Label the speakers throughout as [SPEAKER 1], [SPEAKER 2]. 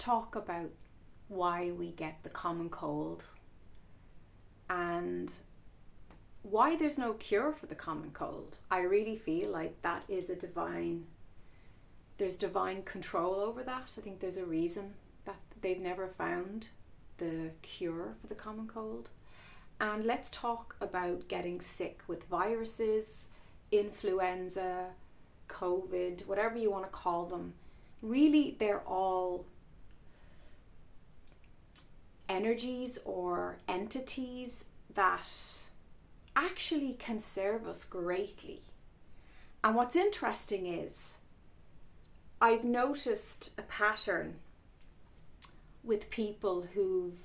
[SPEAKER 1] talk about why we get the common cold and why there's no cure for the common cold. I really feel like that is there's divine control over that. I think there's a reason that they've never found the cure for the common cold. And let's talk about getting sick with viruses, influenza, COVID, whatever you want to call them. Really, they're all energies or entities that actually can serve us greatly. And what's interesting is I've noticed a pattern with people who've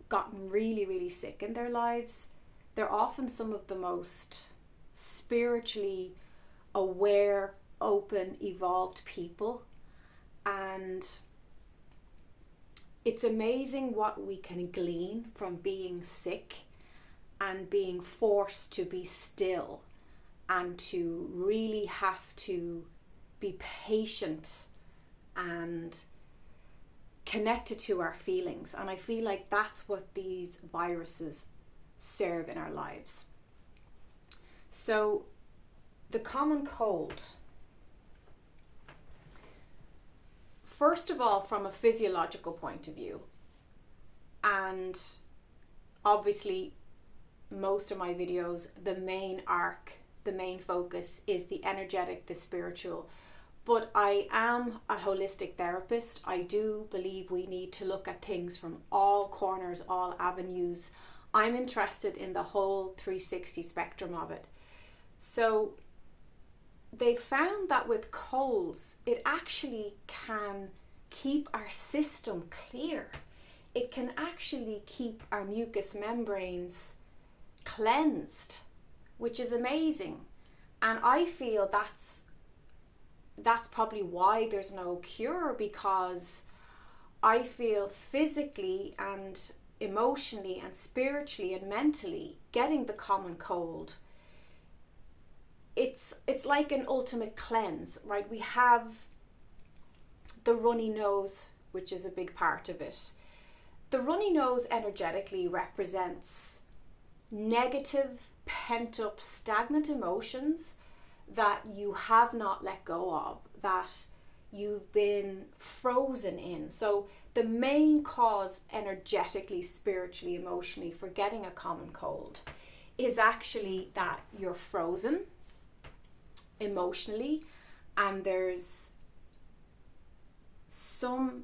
[SPEAKER 1] gotten really, really sick in their lives. They're often some of the most spiritually aware, open, evolved people. And it's amazing what we can glean from being sick and being forced to be still and to really have to be patient and connected to our feelings. And I feel like that's what these viruses serve in our lives. So the common cold, first of all, from a physiological point of view, and obviously most of my videos, the main arc, the main focus is the energetic, the spiritual. But I am a holistic therapist. I do believe we need to look at things from all corners, all avenues. I'm interested in the whole 360 spectrum of it. So they found that with colds, it actually can keep our system clear. It can actually keep our mucous membranes cleansed, which is amazing. And I feel that's probably why there's no cure, because I feel physically and emotionally and spiritually and mentally getting the common cold, it's like an ultimate cleanse, right? We have the runny nose, which is a big part of it. The runny nose energetically represents negative, pent up, stagnant emotions that you have not let go of, that you've been frozen in. So the main cause energetically, spiritually, emotionally for getting a common cold is actually that you're frozen emotionally, and there's some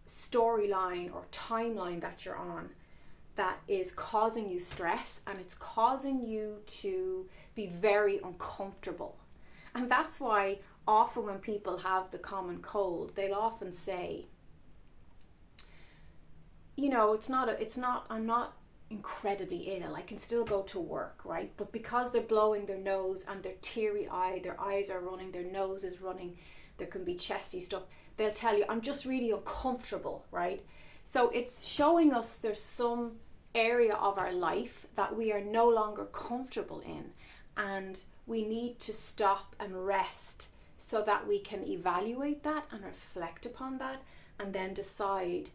[SPEAKER 1] storyline or timeline that you're on that is causing you stress, and it's causing you to be very uncomfortable. And that's why often when people have the common cold, they'll often say, you know, I'm not incredibly ill, I can still go to work, right? But because they're blowing their nose and they're teary eyed, their eyes are running, their nose is running, there can be chesty stuff, they'll tell you, I'm just really uncomfortable, right? So it's showing us there's some area of our life that we are no longer comfortable in, and we need to stop and rest so that we can evaluate that and reflect upon that, and then decide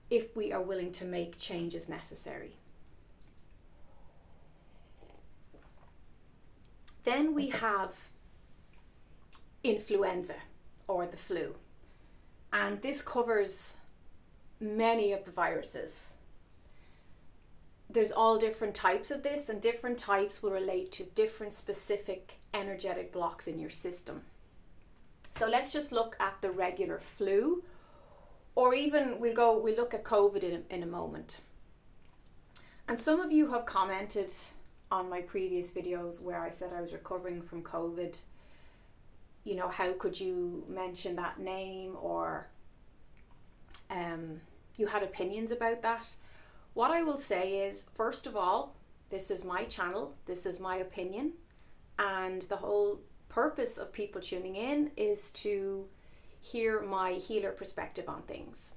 [SPEAKER 1] if we are willing to make changes necessary. Then we have influenza or the flu, and this covers many of the viruses. There's all different types of this, and different types will relate to different specific energetic blocks in your system. So let's just look at the regular flu, or even we'll look at COVID in a moment. And some of you have commented on my previous videos where I said I was recovering from COVID. You know, how could you mention that name, or you had opinions about that. What I will say is, first of all, this is my channel, this is my opinion, and the whole purpose of people tuning in is to hear my healer perspective on things.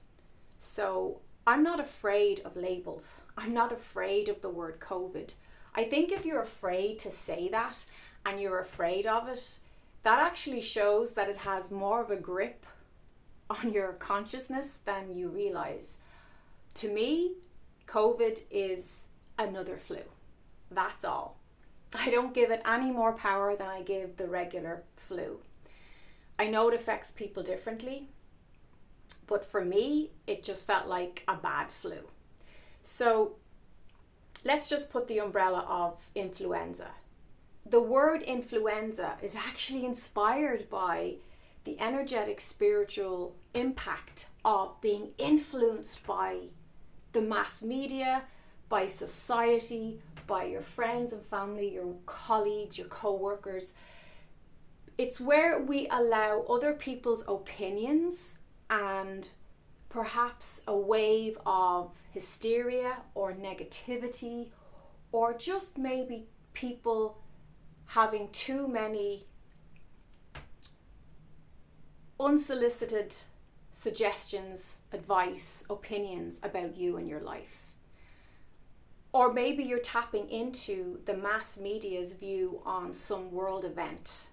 [SPEAKER 1] So I'm not afraid of labels. I'm not afraid of the word COVID. I think if you're afraid to say that and you're afraid of it, that actually shows that it has more of a grip on your consciousness than you realize. To me, COVID is another flu. That's all. I don't give it any more power than I give the regular flu. I know it affects people differently, but for me, it just felt like a bad flu. So let's just put the umbrella of influenza. The word influenza is actually inspired by the energetic spiritual impact of being influenced by the mass media, by society, by your friends and family, your colleagues, your co-workers. It's where we allow other people's opinions and perhaps a wave of hysteria or negativity, or just maybe people having too many unsolicited suggestions, advice, opinions about you and your life. Or maybe you're tapping into the mass media's view on some world event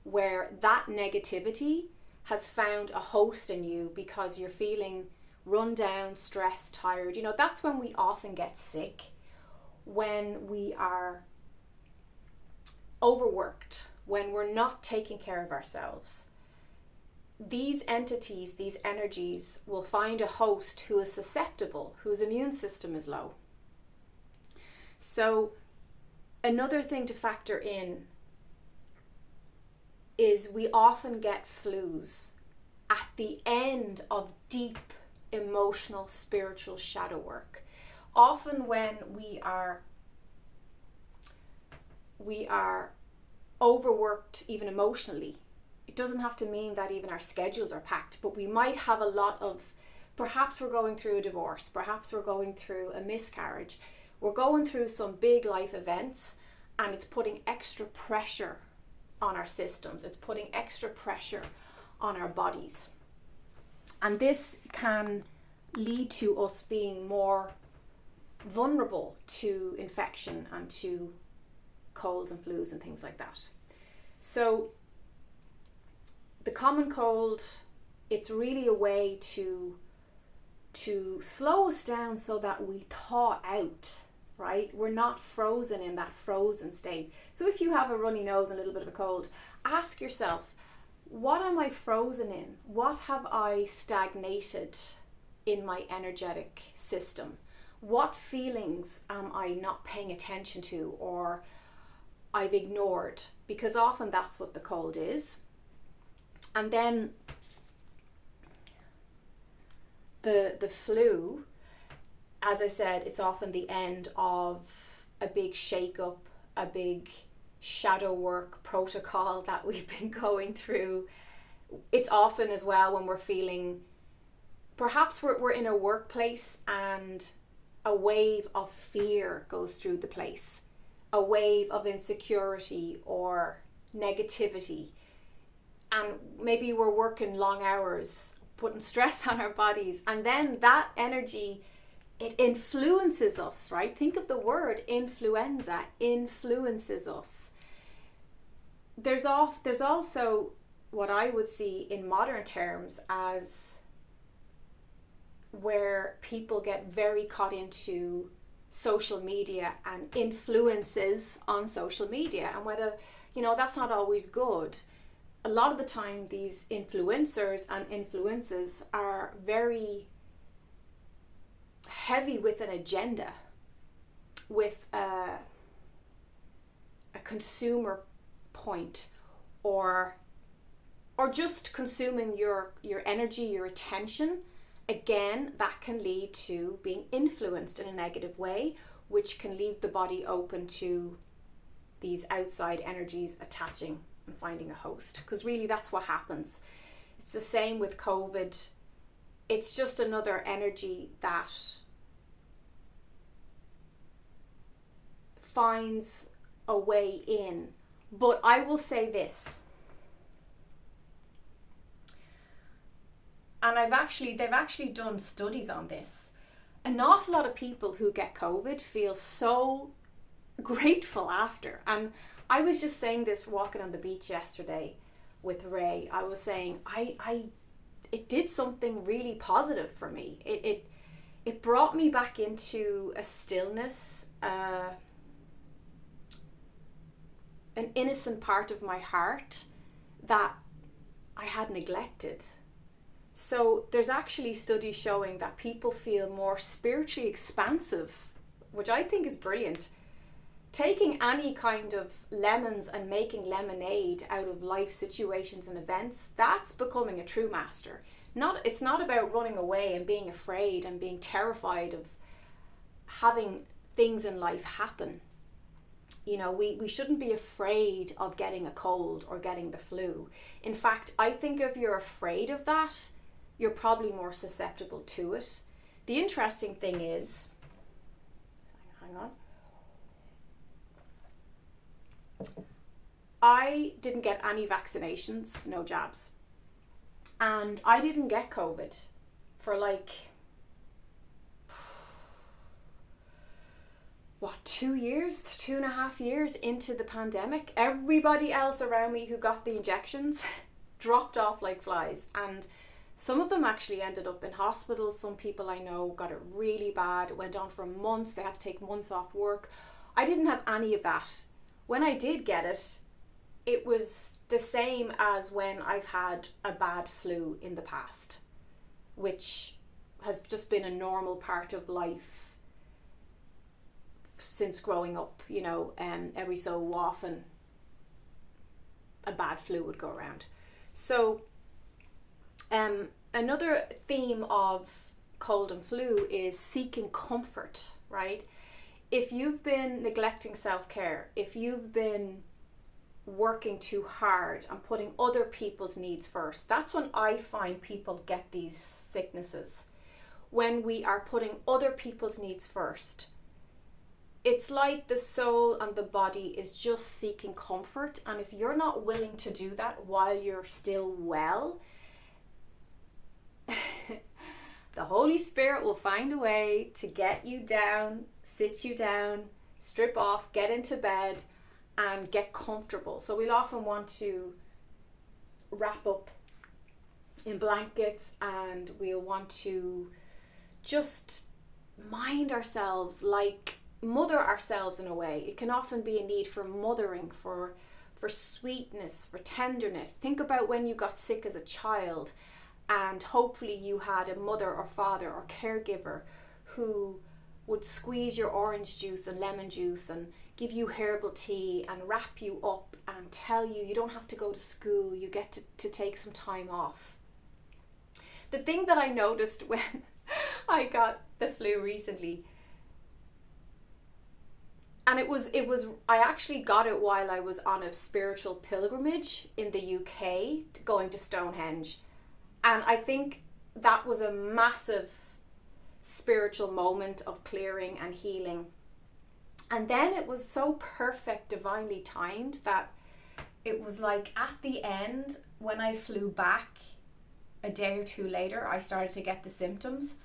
[SPEAKER 1] where that negativity has found a host in you because you're feeling run down, stressed, tired. You know, that's when we often get sick, when we are overworked, when we're not taking care of ourselves. These entities, these energies will find a host who is susceptible, whose immune system is low. So another thing to factor in is we often get flus at the end of deep emotional, spiritual shadow work. Often when we are overworked, even emotionally, it doesn't have to mean that even our schedules are packed, but we might have a lot of, perhaps we're going through a divorce, perhaps we're going through a miscarriage, we're going through some big life events, and it's putting extra pressure on our systems, it's putting extra pressure on our bodies. And this can lead to us being more vulnerable to infection and to colds and flus and things like that. So the common cold, it's really a way to slow us down so that we thaw out, right? We're not frozen in that frozen state. So if you have a runny nose and a little bit of a cold, ask yourself, what am I frozen in? What have I stagnated in my energetic system? What feelings am I not paying attention to or I've ignored? Because often that's what the cold is. And then the flu, as I said, it's often the end of a big shake-up, a big shadow work protocol that we've been going through. It's often as well when we're feeling, perhaps we're in a workplace and a wave of fear goes through the place, a wave of insecurity or negativity. And maybe we're working long hours, putting stress on our bodies, and then that energy, it influences us, right? Think of the word influenza, influences us. There's also what I would see in modern terms as where people get very caught into social media and influences on social media, and whether, you know, that's not always good. A lot of the time these influencers and influences are very heavy with an agenda, with a consumer point, or just consuming your energy, your attention. Again, that can lead to being influenced in a negative way, which can leave the body open to these outside energies attaching and finding a host. Because really that's what happens. It's the same with COVID. It's just another energy that finds a way in. But I will say this, and they've actually done studies on this. An awful lot of people who get COVID feel so grateful after. And I was just saying this walking on the beach yesterday with Ray. I was saying, I it did something really positive for me. It brought me back into a stillness, an innocent part of my heart that I had neglected. So there's actually studies showing that people feel more spiritually expansive, which I think is brilliant. Taking any kind of lemons and making lemonade out of life situations and events, that's becoming a true master. It's not about running away and being afraid and being terrified of having things in life happen. You know, we shouldn't be afraid of getting a cold or getting the flu. In fact, I think if you're afraid of that, you're probably more susceptible to it. The interesting thing is, hang on. I didn't get any vaccinations, no jabs. And I didn't get COVID for 2 years, 2.5 years into the pandemic. Everybody else around me who got the injections dropped off like flies. And some of them actually ended up in hospitals. Some people I know got it really bad. It went on for months. They had to take months off work. I didn't have any of that. When I did get it, it was the same as when I've had a bad flu in the past, which has just been a normal part of life since growing up. You know, every so often a bad flu would go around. So another theme of cold and flu is seeking comfort, right? If you've been neglecting self-care, if you've been working too hard and putting other people's needs first, that's when I find people get these sicknesses. When we are putting other people's needs first, it's like the soul and the body is just seeking comfort. And if you're not willing to do that while you're still well, the Holy Spirit will find a way to get you down, sit you down, strip off, get into bed and get comfortable. So we'll often want to wrap up in blankets and we'll want to just mind ourselves, like mother ourselves in a way. It can often be a need for mothering, for sweetness, for tenderness. Think about when you got sick as a child and hopefully you had a mother or father or caregiver who would squeeze your orange juice and lemon juice and give you herbal tea and wrap you up and tell you you don't have to go to school, you get to take some time off. The thing that I noticed when I got the flu recently, and it was I actually got it while I was on a spiritual pilgrimage in the UK going to Stonehenge. And I think that was a massive spiritual moment of clearing and healing. And then it was so perfect, divinely timed, that it was like at the end, when I flew back a day or two later, I started to get the symptoms.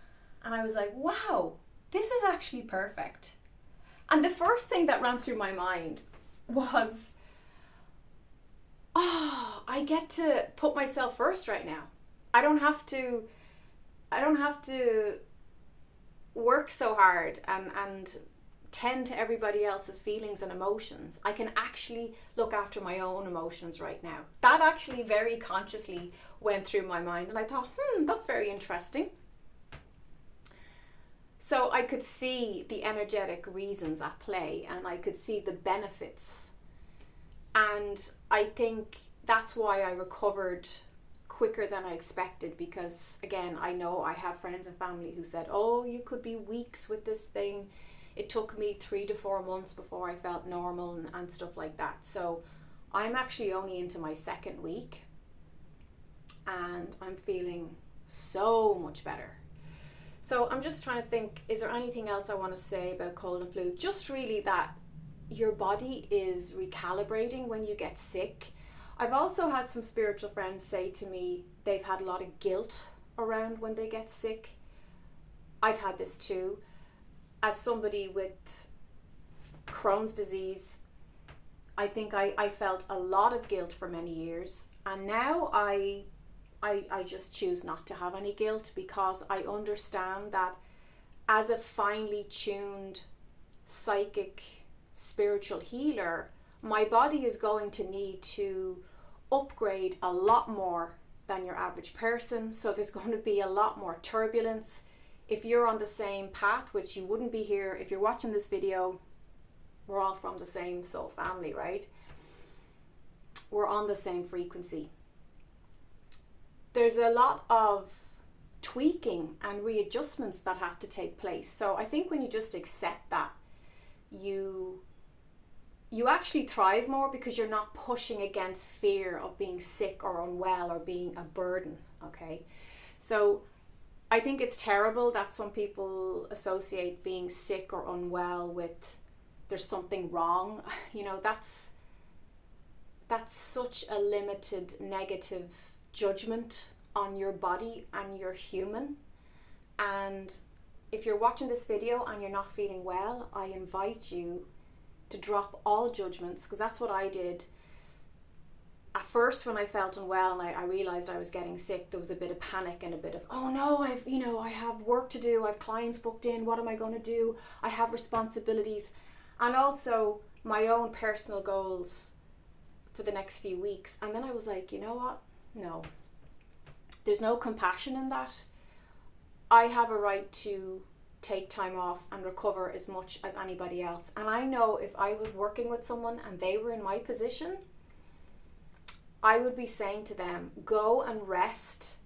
[SPEAKER 1] And I was like, wow, this is actually perfect. And the first thing that ran through my mind was, I get to put myself first right now. I don't have to work so hard and tend to everybody else's feelings and emotions. I can actually look after my own emotions right now. That actually very consciously went through my mind and I thought, that's very interesting. So I could see the energetic reasons at play and I could see the benefits. And I think that's why I recovered quicker than I expected, because again, I know I have friends and family who said, you could be weeks with this thing. It took me 3 to 4 months before I felt normal and stuff like that. So I'm actually only into my 2nd week and I'm feeling so much better. So I'm just trying to think, is there anything else I want to say about cold and flu? Just really that your body is recalibrating when you get sick. I've also had some spiritual friends say to me they've had a lot of guilt around when they get sick. I've had this too. As somebody with Crohn's disease, I think I felt a lot of guilt for many years. And now I I just choose not to have any guilt, because I understand that as a finely tuned psychic spiritual healer, my body is going to need to upgrade a lot more than your average person. So there's going to be a lot more turbulence. If you're on the same path, which you wouldn't be here if you're watching this video, we're all from the same soul family, right? We're on the same frequency. There's a lot of tweaking and readjustments that have to take place. So I think when you just accept that, you actually thrive more, because you're not pushing against fear of being sick or unwell or being a burden, okay? So I think it's terrible that some people associate being sick or unwell with there's something wrong. You know, that's such a limited negative judgment on your body and you're human. And if you're watching this video and you're not feeling well, I invite you to drop all judgments, because that's what I did. At first, when I felt unwell and I realized I was getting sick, there was a bit of panic and a bit of, oh no, I have work to do, I have clients booked in, what am I going to do? I have responsibilities, and also my own personal goals for the next few weeks. And then I was like, you know what? No. There's no compassion in that. I have a right to take time off and recover as much as anybody else. And I know if I was working with someone and they were in my position, I would be saying to them, go and rest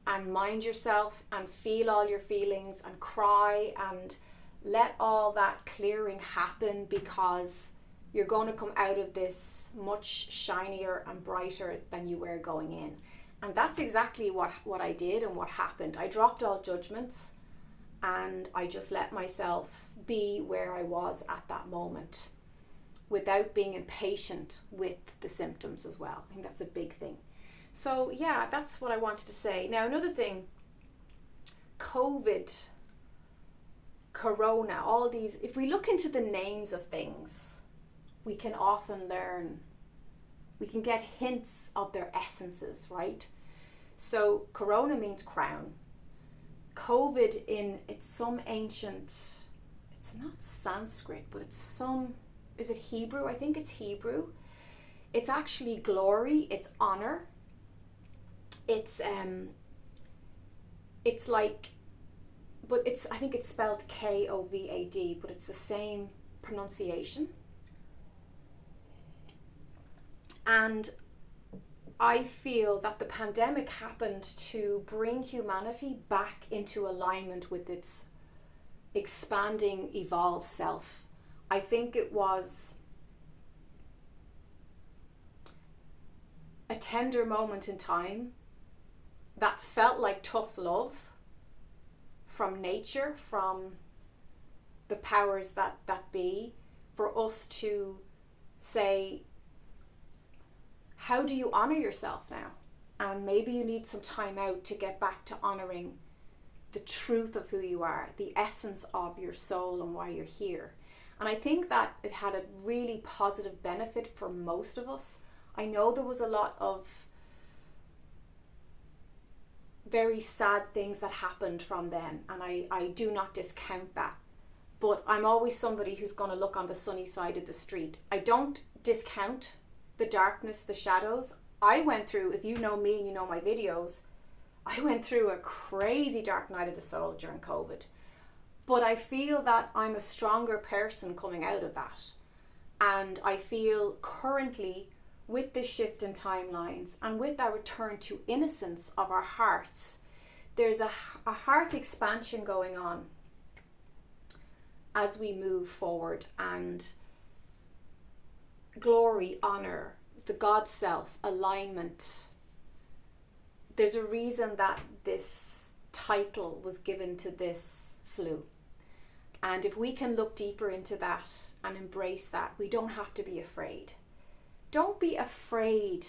[SPEAKER 1] and mind yourself and feel all your feelings and cry and let all that clearing happen, because you're going to come out of this much shinier and brighter than you were going in. And that's exactly what I did and what happened. I dropped all judgments and I just let myself be where I was at that moment without being impatient with the symptoms as well. I think that's a big thing. So yeah, that's what I wanted to say. Now, another thing, COVID, Corona, all these, if we look into the names of things, we can often learn, we can get hints of their essences, right? So Corona means crown. COVID, it's some ancient, it's not Sanskrit, but it's some, is it Hebrew? I think it's Hebrew. It's actually glory, it's honor. It's like, but I think it's spelled Kovad, but it's the same pronunciation. And I feel that the pandemic happened to bring humanity back into alignment with its expanding, evolved self. I think it was a tender moment in time that felt like tough love from nature, from the powers that be, for us to say, how do you honor yourself now? And maybe you need some time out to get back to honoring the truth of who you are, the essence of your soul and why you're here. And I think that it had a really positive benefit for most of us. I know there was a lot of very sad things that happened from then, and I do not discount that. But I'm always somebody who's going to look on the sunny side of the street. I don't discount the darkness, the shadows. I went through, if you know me and you know my videos, I went through a crazy dark night of the soul during COVID. But I feel that I'm a stronger person coming out of that. And I feel currently, with this shift in timelines and with that return to innocence of our hearts, there's a heart expansion going on as we move forward, and glory, honor, the God self, alignment. There's a reason that this title was given to this flu. And if we can look deeper into that and embrace that, we don't have to be afraid. Don't be afraid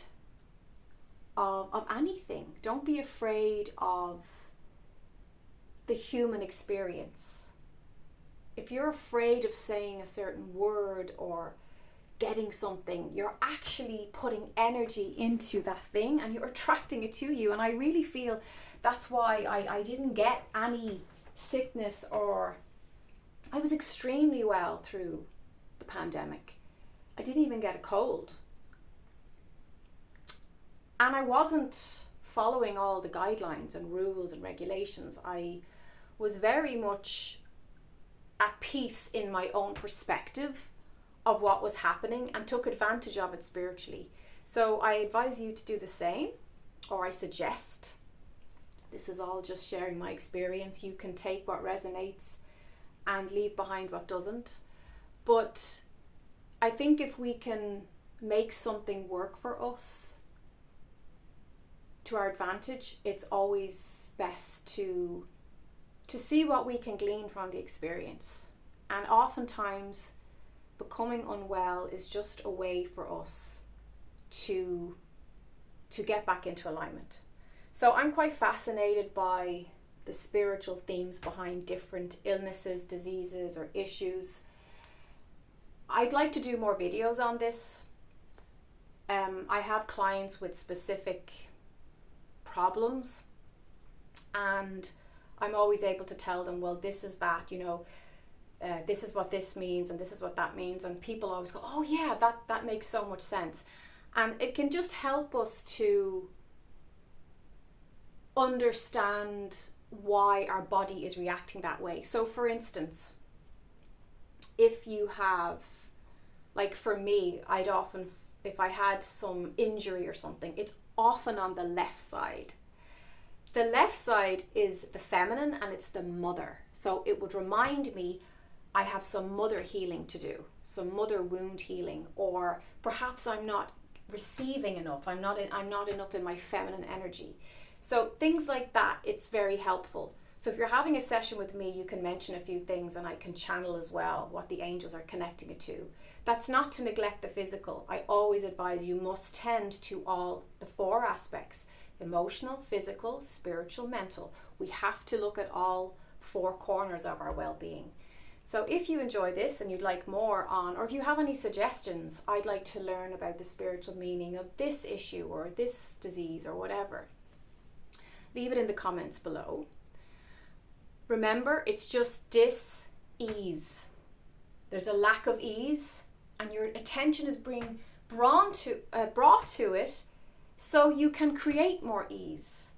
[SPEAKER 1] of anything. Don't be afraid of the human experience. If you're afraid of saying a certain word or getting something. You're actually putting energy into that thing and you're attracting it to you. And I really feel that's why I didn't get any sickness, or I was extremely well through the pandemic. I didn't even get a cold. And I wasn't following all the guidelines and rules and regulations. I was very much at peace in my own perspective of what was happening and took advantage of it spiritually. So I advise you to do the same, or I suggest. This is all just sharing my experience. You can take what resonates and leave behind what doesn't. But I think if we can make something work for us to our advantage, it's always best to see what we can glean from the experience. And oftentimes becoming unwell is just a way for us to get back into alignment. So I'm quite fascinated by the spiritual themes behind different illnesses, diseases, or issues. I'd like to do more videos on this. I have clients with specific problems, and I'm always able to tell them, well, this is that, this is what this means and this is what that means, and people always go, oh yeah, that makes so much sense. And it can just help us to understand why our body is reacting that way. So for instance, if you have, like for me, I'd often, if I had some injury or something, it's often on the left side. The left side is the feminine and it's the mother. So it would remind me I have some mother healing to do, some mother wound healing, or perhaps I'm not receiving enough. I'm not enough in my feminine energy. So things like that, it's very helpful. So if you're having a session with me, you can mention a few things and I can channel as well what the angels are connecting it to. That's not to neglect the physical. I always advise you must tend to all the four aspects: emotional, physical, spiritual, mental. We have to look at all four corners of our well-being. So if you enjoy this and you'd like more on, or if you have any suggestions, I'd like to learn about the spiritual meaning of this issue or this disease or whatever, leave it in the comments below. Remember, it's just dis-ease. There's a lack of ease and your attention is being brought to it so you can create more ease.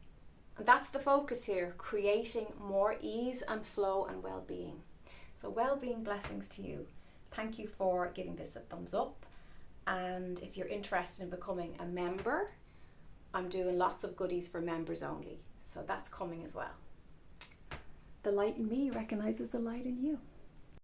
[SPEAKER 1] And that's the focus here, creating more ease and flow and well-being. So well-being blessings to you. Thank you for giving this a thumbs up. And if you're interested in becoming a member, I'm doing lots of goodies for members only. So that's coming as well. The light in me recognizes the light in you.